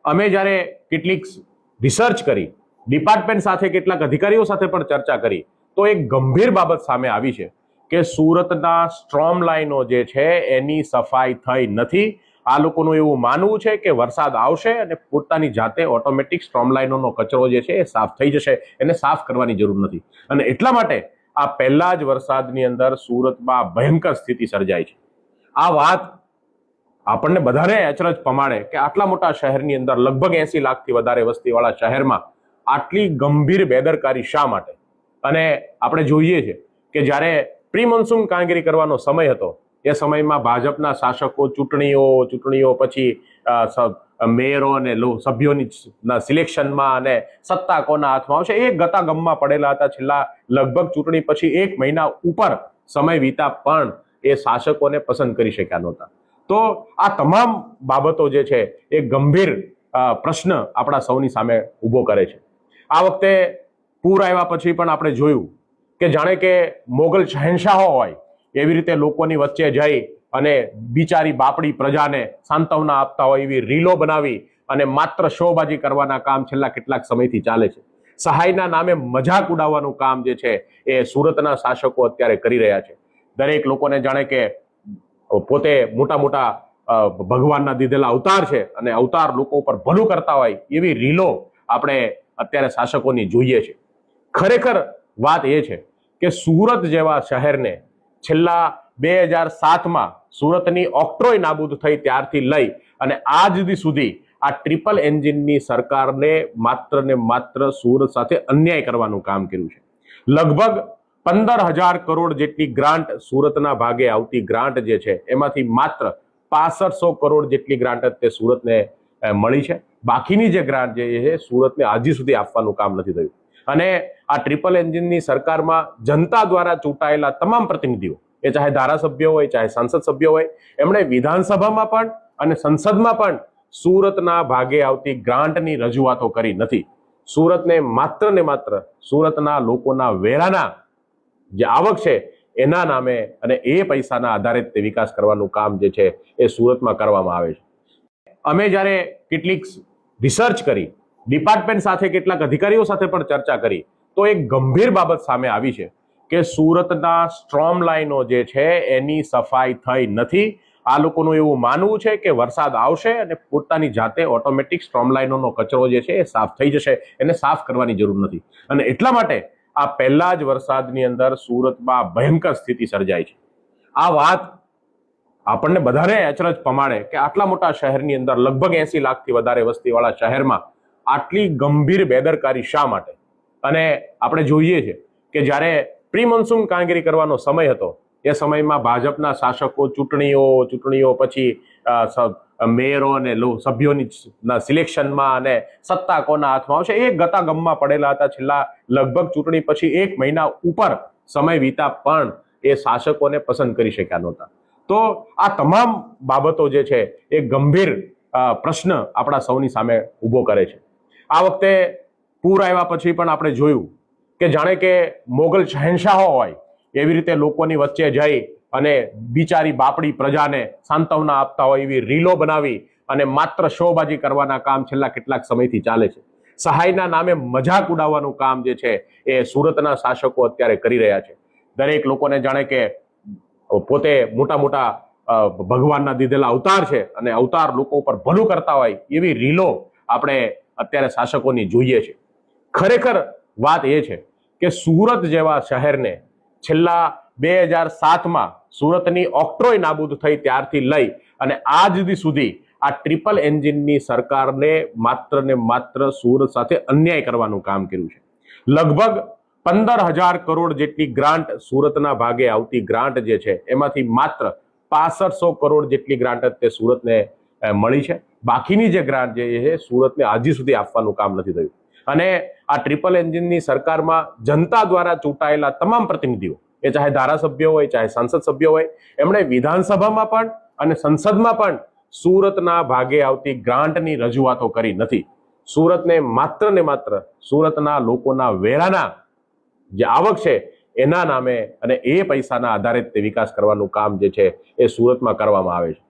અમે જ્યારે કેટલીક રિસર્ચ કરી, ડિપાર્ટમેન્ટ સાથે કેટલાક અધિકારીઓ સાથે પણ ચર્ચા કરી, તો એક ગંભીર બાબત સામે આવી છે કે સુરતના સ્ટ્રોમ લાઈનો જે છે એની સફાઈ થઈ નથી. આ લોકોનું એવું માનવું છે કે વરસાદ આવશે અને પોતાની જાતે ઓટોમેટિક સ્ટ્રોમ લાઈનોનો કચરો જે છે એ સાફ થઈ જશે, એને સાફ કરવાની જરૂર નથી. અને એટલા માટે આ પહેલા જ વરસાદની અંદર સુરતમાં ભયંકર સ્થિતિ સર્જાય છે. આ વાત આપણને બધાને અચરજ પમાડે કે આટલા મોટા શહેરની અંદર લગભગ 80 લાખથી વધારે વસ્તીવાળા શહેરમાં આટલી ગંભીર બેદરકારી શા માટે? અને આપણે જોઈએ છે કે જ્યારે પ્રી મોન્સૂન કામગીરી કરવાનો સમય હતો એ સમયમાં ભાજપના શાસકો ચૂંટણીઓ પછી મેયરો અને સભ્યોની સિલેક્શનમાં અને સત્તા કોના હાથમાં આવશે એ ગતાગમમાં પડેલા હતા. છેલ્લા લગભગ ચૂંટણી પછી 1 મહિના ઉપર સમય વીતા પણ એ શાસકોને પસંદ કરી શક્યા નહોતા. તો આ તમામ બાબતો જે છે એ ગંભીર પ્રશ્ન આપણા સૌની સામે ઊભો કરે છે. આ વખતે પૂર આવ્યા પછી પણ આપણે જોયું કે જાણે કે મોગલ શહેનશાહો હોય એવી રીતે લોકોની વચ્ચે જઈ અને બિચારી બાપડી પ્રજાને સાંત્વના આપતા હોય એવી રીલો બનાવી અને માત્ર શોબાજી કરવાના કામ છેલ્લા કેટલાક સમયથી ચાલે છે. સહાયના નામે મજાક ઉડાવવાનું કામ જે છે એ સુરતના શાસકો અત્યારે કરી રહ્યા છે. દરેક લોકોને જાણે કે પોતે મોટા ભગવાનના દીધેલા અવતાર છે અને અવતાર લોકો ઉપર ભલું કરતા હોય એવી રીલો આપણે અત્યારે શાસકોની જોઈએ છે. ખરેખર વાત એ છે કે સુરત જેવા શહેરને છેલ્લા 2007માં સુરતની ઓક્ટ્રોય નાબૂદ થઈ ત્યારથી લઈ અને આજ સુધી આ ટ્રિપલ એન્જિનની સરકારને માત્ર ને માત્ર સુરત સાથે અન્યાય કરવાનું કામ કર્યું છે. લગભગ 15,000 કરોડ જેટલી ગ્રાન્ટ સુરતના ભાગે આવતી ગ્રાન્ટ જે છે એમાંથી માત્ર 6500 કરોડ જેટલી ગ્રાન્ટ તે સુરતને મળી છે. બાકીની જે ગ્રાન્ટ જે છે સુરતને હજી સુધી આપવાનું કામ નથી થયું. અને આ ટ્રિપલ એન્જિનની સરકારમાં જનતા દ્વારા ચૂંટાયેલા તમામ પ્રતિનિધિઓ, એ ચાહે ધારાસભ્યો હોય ચાહે સંસદ સભ્યો હોય, એમણે વિધાનસભામાં પણ અને સંસદમાં પણ સુરતના ભાગે આવતી ગ્રાન્ટની રજૂઆતો કરી નથી. સુરતને માત્ર ને માત્ર સુરતના લોકોના વેરાના જે આવક છે એના નામે અને એ પૈસાના આધારે તે વિકાસ કરવાનું કામ જે છે એ સુરતમાં કરવામાં આવે છે. અમે જ્યારે કેટલીક રિસર્ચ કરી, ડિપાર્ટમેન્ટ સાથે કેટલાક અધિકારીઓ સાથે પણ ચર્ચા કરી, તો એક ગંભીર બાબત સામે આવી છે કે સુરતના સ્ટ્રોમ લાઈનો જે છે એની સફાઈ થઈ નથી. આ લોકોનું એવું માનવું છે કે વરસાદ આવશે અને પોતાની જાતે ઓટોમેટિક સ્ટ્રોમ લાઈનોનો કચરો જે છે એ સાફ થઈ જશે, એને સાફ કરવાની જરૂર નથી. અને એટલા માટે આ પહેલા જ વરસાદની અંદર સુરતમાં ભયંકર સ્થિતિ સર્જાય છે. આ વાત આપણને બધાને અચરજ પમાડે કે આટલા મોટા શહેરની અંદર લગભગ 80 લાખથી વધારે વસ્તીવાળા શહેરમાં આટલી ગંભીર બેદરકારી શા માટે? અને આપણે જોઈએ છે કે જ્યારે પ્રી મોન્સૂન કામગીરી કરવાનો સમય હતો એ સમયમાં ભાજપના શાસકો ચૂંટણીઓ પછી મેયરો અને સભ્યોની સિલેક્શનમાં અને સત્તા કોના હાથમાં આવશે એ ગતાગમમાં પડેલા હતા. છેલ્લા લગભગ ચૂંટણી પછી 1 મહિના ઉપર સમય વીતા પણ એ શાસકોને પસંદ કરી શક્યા નહોતા. તો આ તમામ બાબતો જે છે એ ગંભીર પ્રશ્ન આપણા સૌની સામે ઊભો કરે છે. આ વખતે પૂર આવ્યા પછી પણ આપણે જોયું કે જાણે કે મોગલ શહેનશાહો હોય એવી રીતે લોકોની વચ્ચે જઈ અને બિચારી બાપડી પ્રજાને સાંત્વના આપતા હોય એવી રીલો બનાવી અને માત્ર શોબાજી કરવાના કામ છેલ્લા કેટલાક સમયથી ચાલે છે. સહાયના નામે મજાક ઉડાવવાનું કામ જે છે એ સુરતના શાસકો અત્યારે કરી રહ્યા છે. દરેક લોકોને જાણે કે પોતે મોટા ભગવાનના દીધેલા અવતાર છે અને અવતાર લોકો ઉપર ભલું કરતા હોય એવી રીલો આપણે અત્યારે શાસકોની જોઈએ છે. ખરેખર વાત એ છે કે સુરત જેવા શહેરને છેલ્લા 2007માં સુરતની ઓક્ટ્રોય નાબૂદ થઈ ત્યારથી લઈ અને આજ સુધી આ ટ્રિપલ એન્જિનની સરકારને માત્ર ને માત્ર સુરત સાથે અન્યાય કરવાનું કામ કર્યું છે. લગભગ 15,000 કરોડ જેટલી ગ્રાન્ટ સુરતના ભાગે આવતી ગ્રાન્ટ જે છે એમાંથી માત્ર 6500 કરોડ જેટલી ગ્રાન્ટ તે સુરતને મળી છે. બાકીની જે ગ્રાન્ટ જે છે સુરતને હજી સુધી આપવાનું કામ નથી થયું. અને આ ટ્રિપલ એન્જિનની સરકારમાં જનતા દ્વારા ચૂંટાયેલા તમામ પ્રતિનિધિઓ, એ ચાહે ધારાસભ્યો હોય ચાહે સંસદ સભ્યો હોય, એમણે વિધાનસભામાં પણ અને સંસદમાં પણ સુરતના ભાગે આવતી ગ્રાન્ટની રજૂઆતો કરી નથી. સુરતને માત્ર ને માત્ર સુરતના લોકોના વેરાના જે આવક છે એના નામે અને એ પૈસાના આધારે તે વિકાસ કરવાનું કામ જે છે એ સુરતમાં કરવામાં આવે છે.